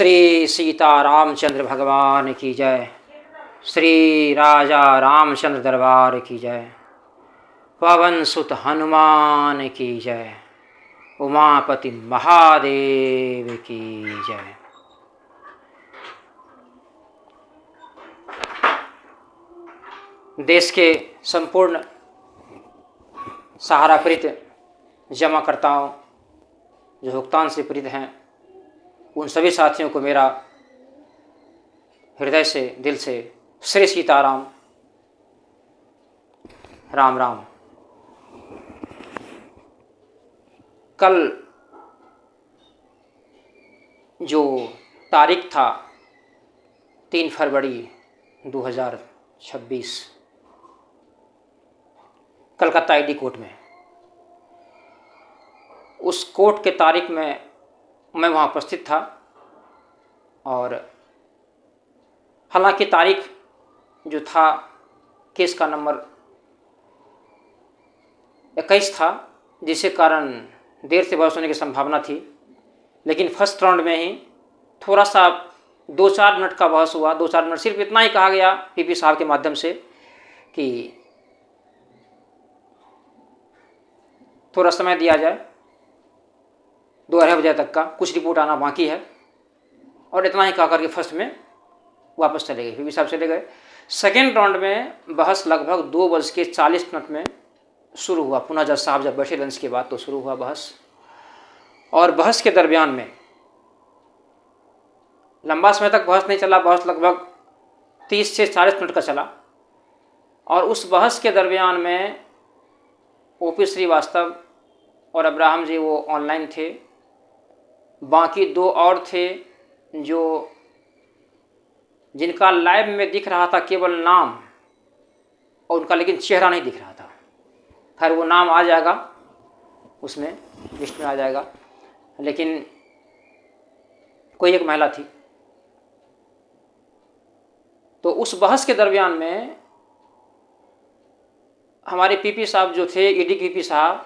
श्री सीता रामचंद्र भगवान की जय। श्री राजा रामचंद्र दरबार की जय। पवन सुत हनुमान की जय। उमापति महादेव की जय। देश के संपूर्ण सहारा प्रीत जमाकर्ताओं जो भुगतान से प्रीत हैं, उन सभी साथियों को मेरा हृदय से, दिल से श्री सीताराम, राम राम। कल जो तारीख था 3 फरवरी 2026 कलकत्ता आईडी कोर्ट में, उस कोर्ट के तारीख में मैं वहाँ उपस्थित था और हालांकि तारीख जो था केस का नंबर 21 था, जिसके कारण देर से बहस होने की संभावना थी, लेकिन फर्स्ट राउंड में ही थोड़ा सा 2-4 मिनट का बहस हुआ। 2-4 मिनट सिर्फ इतना ही कहा गया पीपी साहब के माध्यम से कि थोड़ा समय दिया जाए, 2-2:30 बजे तक का कुछ रिपोर्ट आना बाकी है, और इतना ही कहा करके फर्स्ट में वापस चले गए, पीपी साहब चले गए। सेकेंड राउंड में बहस लगभग 2:40 में शुरू हुआ। पुनः जज साहब जब बैठे लंच के बाद तो शुरू हुआ बहस, और बहस के दरमियान में लंबा समय तक बहस नहीं चला। बहस लगभग 30 से 40 मिनट का चला, और उस बहस के दरमियान में ओपी श्रीवास्तव और अब्राहम जी वो ऑनलाइन थे। बाकी 2 और थे जिनका लाइव में दिख रहा था केवल नाम, और उनका लेकिन चेहरा नहीं दिख रहा था। खैर वो नाम आ जाएगा, उसमें लिस्ट में आ जाएगा, लेकिन कोई एक महिला थी। तो उस बहस के दरमियान में हमारे पीपी साहब जो थे, ईडी पीपी साहब,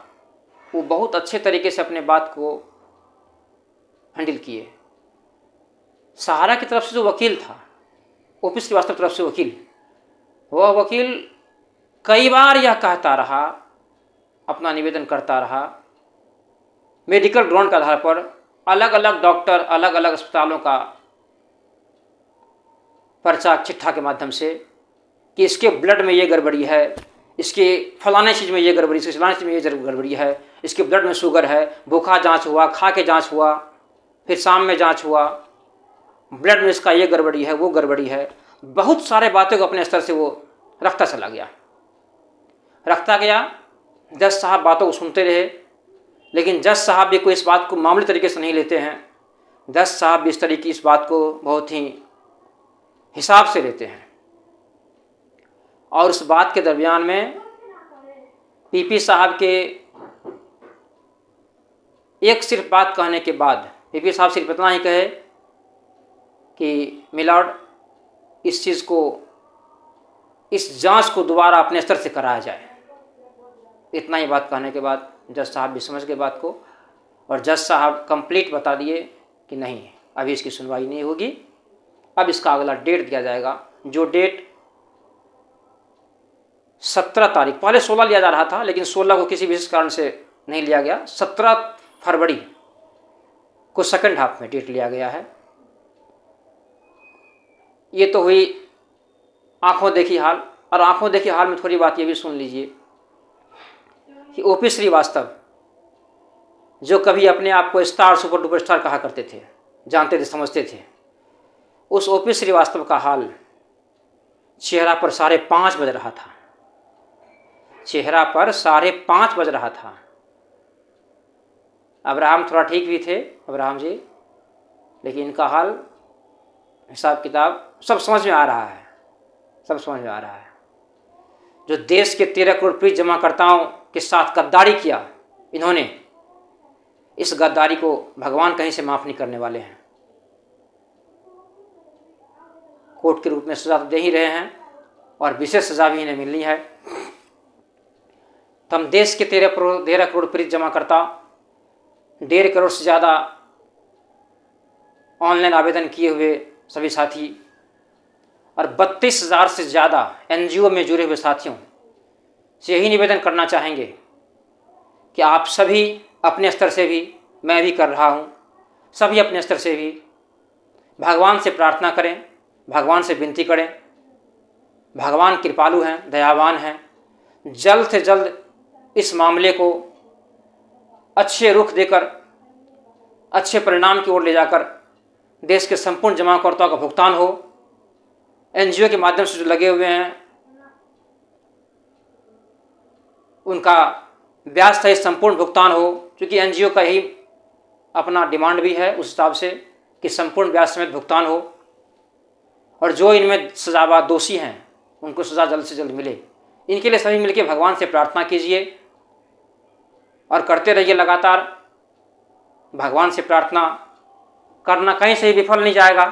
वो बहुत अच्छे तरीके से अपने बात को हैंडल किए। सहारा की तरफ से जो वकील था, ओपी श्रीवास्तव की तरफ से वकील, वह वकील कई बार यह कहता रहा, अपना निवेदन करता रहा, मेडिकल ग्राउंड के आधार पर अलग अलग डॉक्टर, अलग अलग अस्पतालों का पर्चा चिट्ठा के माध्यम से कि इसके ब्लड में ये गड़बड़ी है, इसके फलाने चीज़ में ये गड़बड़ी, इसके फलाने चीज़ में ये गड़बड़ी है, इसके ब्लड में शुगर है, भूखा जांच हुआ, खा के जांच हुआ, फिर शाम में जांच हुआ, ब्लड में इसका ये गड़बड़ी है, वो गड़बड़ी है। बहुत सारे बातों को अपने स्तर से वो रखता चला गया, रखता गया। जज साहब बातों को सुनते रहे, लेकिन जज साहब भी कोई इस बात को मामूली तरीके से नहीं लेते हैं। जज साहब भी इस तरीके की इस बात को बहुत ही हिसाब से लेते हैं, और उस बात के दरमियान में पीपी साहब के एक सिर्फ बात कहने के बाद पीपी साहब सिर्फ इतना ही कहे कि मिलॉर्ड, इस चीज़ को, इस जांच को दोबारा अपने स्तर से कराया जाए। इतना ही बात कहने के बाद जज साहब भी समझ गए बात को, और जज साहब कंप्लीट बता दिए कि नहीं, अभी इसकी सुनवाई नहीं होगी, अब इसका अगला डेट दिया जाएगा। जो डेट 17 तारीख, पहले 16 लिया जा रहा था, लेकिन 16 को किसी विशेष कारण से नहीं लिया गया। 17 फरवरी को सेकंड हाफ में डेट लिया गया है। ये तो हुई आंखों देखी हाल, और आंखों देखी हाल में थोड़ी बात ये भी सुन लीजिए कि ओपी श्रीवास्तव, जो कभी अपने आप को स्टार, सुपर डुपर स्टार कहा करते थे, जानते थे, समझते थे, उस ओपी श्रीवास्तव का हाल चेहरा पर 5:30 बज रहा था। चेहरा पर 5:30 बज रहा था। अब्राहम थोड़ा ठीक भी थे, अब्राहम जी, लेकिन इनका हाल, हिसाब किताब सब समझ में आ रहा है, सब समझ में आ रहा है। जो देश के 13 करोड़ प्रीत जमाकर्ताओं के साथ गद्दारी किया इन्होंने, इस गद्दारी को भगवान कहीं से माफ़ नहीं करने वाले हैं। कोर्ट के रूप में सजा तो दे ही रहे हैं, और विशेष सजा भी इन्हें मिलनी है। तो हम देश के 13 करोड़ प्रीत जमाकर्ता, 1.5 करोड़ से ज़्यादा ऑनलाइन आवेदन किए हुए सभी साथी और 32,000 से ज़्यादा NGO में जुड़े हुए साथियों से यही निवेदन करना चाहेंगे कि आप सभी अपने स्तर से भी, मैं भी कर रहा हूँ, सभी अपने स्तर से भी भगवान से प्रार्थना करें, भगवान से विनती करें। भगवान कृपालु हैं, दयावान हैं, जल्द से जल्द इस मामले को अच्छे रुख देकर, अच्छे परिणाम की ओर ले जाकर देश के संपूर्ण जमाकर्ताओं का भुगतान हो। NGO के माध्यम से जो लगे हुए हैं उनका ब्याज सहित संपूर्ण भुगतान हो, क्योंकि NGO का यही अपना डिमांड भी है उस हिसाब से कि संपूर्ण ब्याज समेत भुगतान हो, और जो इनमें सजावार दोषी हैं उनको सज़ा जल्द से जल्द मिले। इनके लिए सभी मिलकर भगवान से प्रार्थना कीजिए और करते रहिए लगातार। भगवान से प्रार्थना करना कहीं से ही विफल नहीं जाएगा,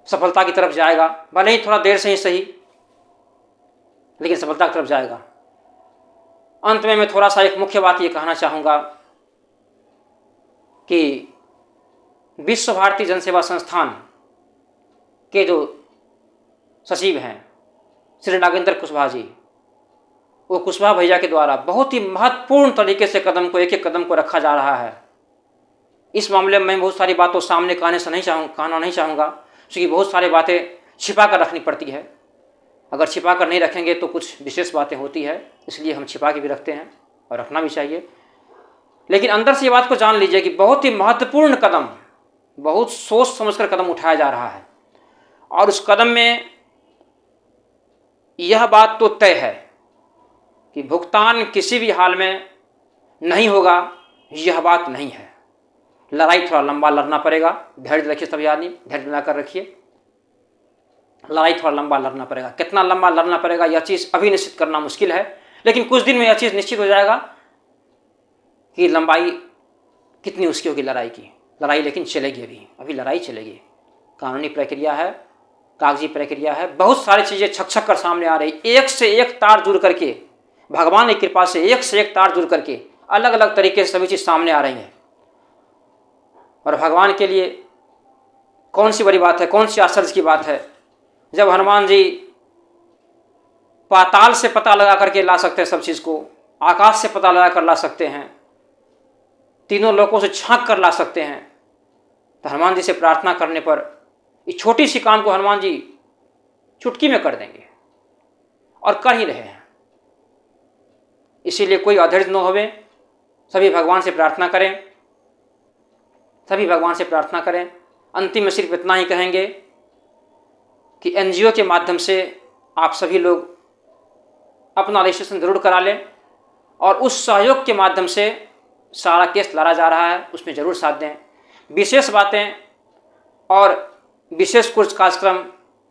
सफलता की तरफ जाएगा, भले ही थोड़ा देर से ही सही, लेकिन सफलता की तरफ जाएगा। अंत में मैं थोड़ा सा एक मुख्य बात ये कहना चाहूँगा कि विश्व भारती जनसेवा संस्थान के जो सचिव हैं श्री नागेंद्र कुशवाहा जी, वो कुशवाहा भैया के द्वारा बहुत ही महत्वपूर्ण तरीके से एक एक कदम को रखा जा रहा है। इस मामले में मैं बहुत सारी बातों सामने कहना नहीं चाहूँगा, क्योंकि बहुत सारी बातें छिपा कर रखनी पड़ती है। अगर छिपा कर नहीं रखेंगे तो कुछ विशेष बातें होती है, इसलिए हम छिपा के भी रखते हैं और रखना भी चाहिए। लेकिन अंदर से ये बात को जान लीजिए कि बहुत ही महत्वपूर्ण कदम, बहुत सोच समझकर कदम उठाया जा रहा है, और उस कदम में यह बात तो तय है कि भुगतान किसी भी हाल में नहीं होगा। यह बात नहीं है, लड़ाई थोड़ा लंबा लड़ना पड़ेगा। धैर्य रखिए सभी आदमी, धैर्य बनाकर रखिए। लड़ाई थोड़ा लंबा लड़ना पड़ेगा। कितना लंबा लड़ना पड़ेगा यह चीज़ अभी निश्चित करना मुश्किल है, लेकिन कुछ दिन में यह चीज़ निश्चित हो जाएगा कि लंबाई कितनी उसकी होगी लड़ाई की। लड़ाई लेकिन चलेगी, अभी लड़ाई चलेगी। कानूनी प्रक्रिया है, कागजी प्रक्रिया है, बहुत सारी चीज़ें छक कर सामने आ रही। एक से एक तार जुड़ करके, भगवान की कृपा से एक से एक तार जुड़ करके अलग अलग तरीके से सभी चीज़ सामने आ रही हैं। और भगवान के लिए कौन सी बड़ी बात है, कौन सी आश्चर्य की बात है, जब हनुमान जी पाताल से पता लगा करके ला सकते हैं सब चीज़ को, आकाश से पता लगा कर ला सकते हैं, तीनों लोकों से झांक कर ला सकते हैं, तो हनुमान जी से प्रार्थना करने पर इस छोटी सी काम को हनुमान जी चुटकी में कर देंगे, और कर ही रहे हैं। इसीलिए कोई अधैर्य न होवे, सभी भगवान से प्रार्थना करें, सभी भगवान से प्रार्थना करें। अंतिम में सिर्फ इतना ही कहेंगे कि NGO के माध्यम से आप सभी लोग अपना रजिस्ट्रेशन जरूर करा लें, और उस सहयोग के माध्यम से सारा केस लड़ा जा रहा है उसमें ज़रूर साथ दें। विशेष बातें और विशेष कुछ कार्यक्रम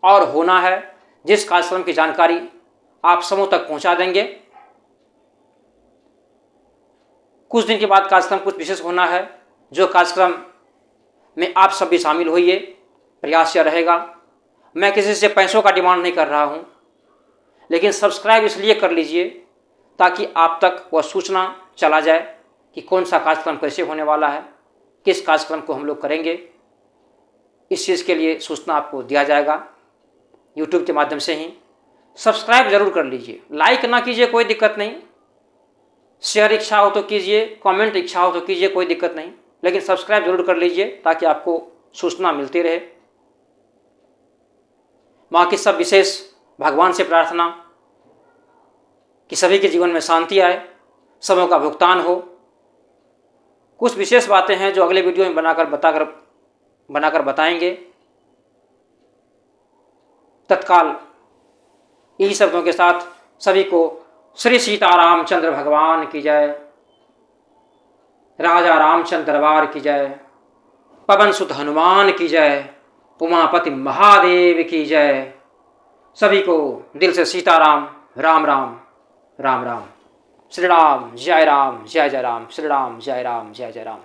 और होना है, जिस कार्यक्रम की जानकारी आप समूह तक पहुंचा देंगे। कुछ दिन के बाद कार्यक्रम कुछ विशेष होना है, जो कार्यक्रम में आप सब भी शामिल होइए। प्रयास यह रहेगा, मैं किसी से पैसों का डिमांड नहीं कर रहा हूं, लेकिन सब्सक्राइब इसलिए कर लीजिए ताकि आप तक वह सूचना चला जाए कि कौन सा कार्यक्रम कैसे होने वाला है, किस कार्यक्रम को हम लोग करेंगे। इस चीज़ के लिए सूचना आपको दिया जाएगा YouTube के माध्यम से ही। सब्सक्राइब जरूर कर लीजिए, लाइक ना कीजिए कोई दिक्कत नहीं, शेयर इच्छा हो तो कीजिए, कमेंट इच्छा हो तो कीजिए, कोई दिक्कत नहीं, लेकिन सब्सक्राइब जरूर कर लीजिए ताकि आपको सूचना मिलती रहे। बाकी सब विशेष भगवान से प्रार्थना कि सभी के जीवन में शांति आए, सबों का भुगतान हो। कुछ विशेष बातें हैं जो अगले वीडियो में बनाकर बताएंगे। तत्काल यही शब्दों के साथ सभी को श्री सीतारामचंद्र भगवान की जय, राजा रामचंद्र दरबार की जय, पवन सुत हनुमान की जय, उमापति महादेव की जय। सभी को दिल से सीताराम, राम राम, राम राम। श्री राम जय राम, जय जय राम। श्री राम जय राम, जय जय राम।